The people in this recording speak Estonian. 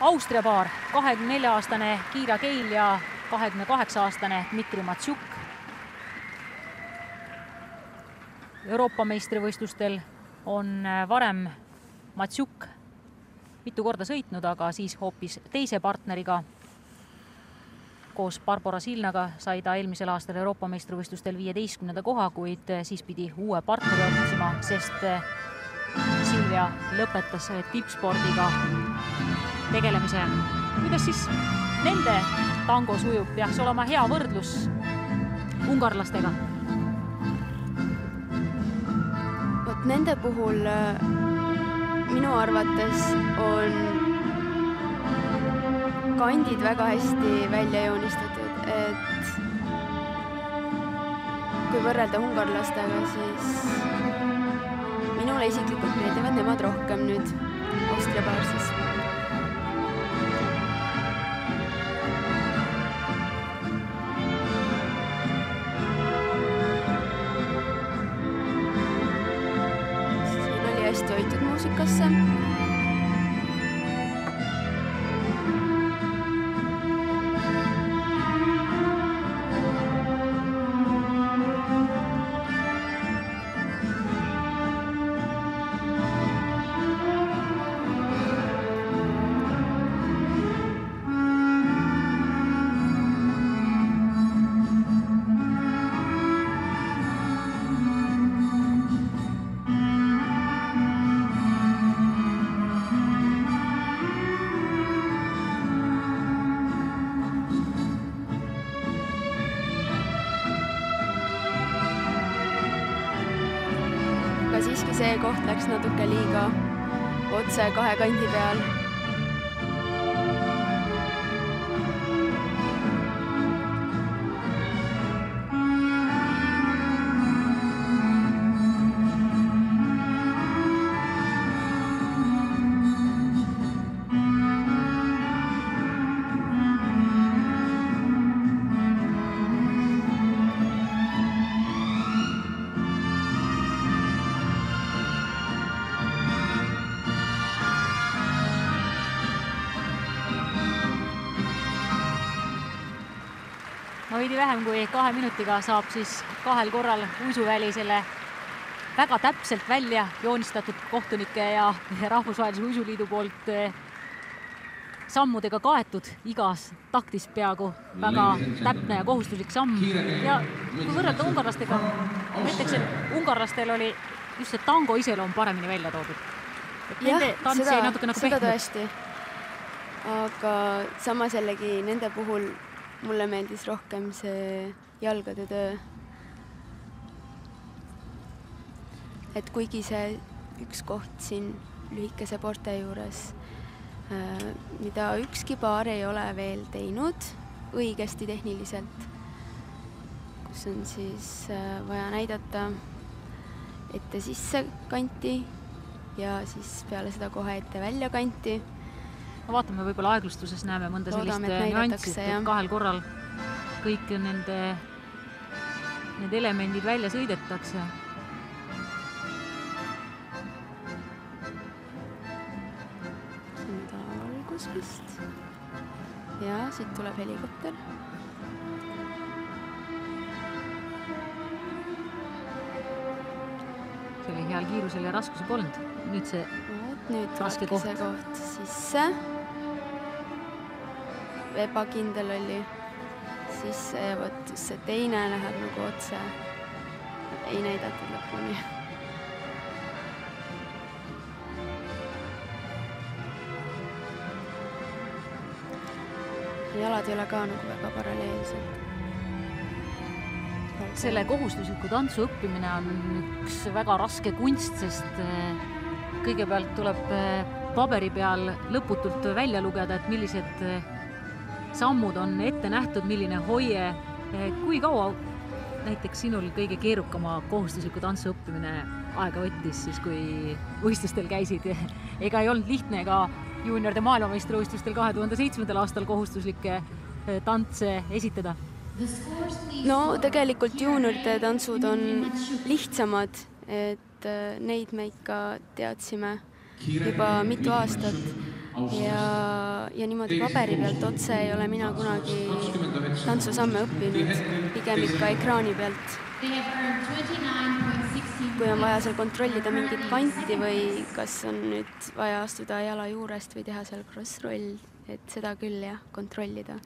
Austria paar, 24-aastane Kira Keil ja 28-aastane Dmitri Matšuk. Euroopa meistrivõistlustel on varem Matšuk mitu korda sõitnud, aga siis hoopis teise partneriga. Koos Barbora Silnaga sai ta eelmisel aastal Euroopa meistrivõistlustel 15. koha, kuid siis pidi uue partneri otsima, sest Silvia lõpetas tippspordiga tegelemise. Kuidas siis nende tango sujub? Peaks olema hea võrdlus ungarlastega. Vot nende puhul minu arvates on kandid väga hästi välja joonistatud, et kui võrrelda ungarlastega, siis minule isiklikult meeldivad nemad rohkem nüüd Austria paarsis. Siin oli hästi hoitud muusikasse. Siiski see koht läks natuke liiga otse kahe kandi peal. Veidi vähem kui 2 minutiga saab siis kahel korral uisuväli selle väga täpselt välja joonistatud kohtunike ja Rahvusvahelise Uisuliidu poolt sammudega kaetud igas taktis peaaegu väga täpne ja kohustuslik samm. Ja kui võrrelda ungarlastega, ütleks, et ungarlastel oli just see tango iseloom paremini välja toodud. Nende tants jäi natuke nagu seda tõesti. Aga samas jällegi nende puhul mulle meeldis rohkem see jalgade töö. Et kuigi see üks koht siin lühikese porte juures, mida ükski paar ei ole veel teinud õigesti tehniliselt, kus on siis vaja näidata ette sisse kanti ja siis peale seda kohe ette välja kanti. Vaatame, võib-olla aeglustuses näeme mõnda sellist nüanssi, et kahel korral kõik need elemendid välja sõidetakse. See on ta algus vist. Ja siit tuleb helikopter. See oli heal kiirusel ja raskuse polnud. Nüüd see raske koht. See koht sisse. Ebakindel oli sisse ja võt see teine läheb nagu otse. Ei näidatud lõpuni. Jalad ei ole ka nagu väga paralleelselt. Selle kohustusliku tantsu õppimine on üks väga raske kunst, sest kõigepealt tuleb paberi peal lõputult välja lugeda, et millised sammud on ette nähtud, milline hoie. Kui kaua näiteks sinul kõige keerukama kohustusliku tantsu õppimine aega võttis, siis kui võistlustel käisid? Ega ei olnud lihtne ka juunioride maailmameistrivõistlustel 2007. aastal kohustuslikke tantse esitada? No tegelikult juunioride tantsud on lihtsamad, et neid me ikka teadsime juba mitu aastat ja niimoodi paberi pealt otse ei ole mina kunagi tantsusamme õppinud, pigem ikka ekraani pealt. Kui on vaja seal kontrollida mingit kanti või kas on nüüd vaja astuda jala juurest või teha seal crossroll, et seda küll jah, kontrollida.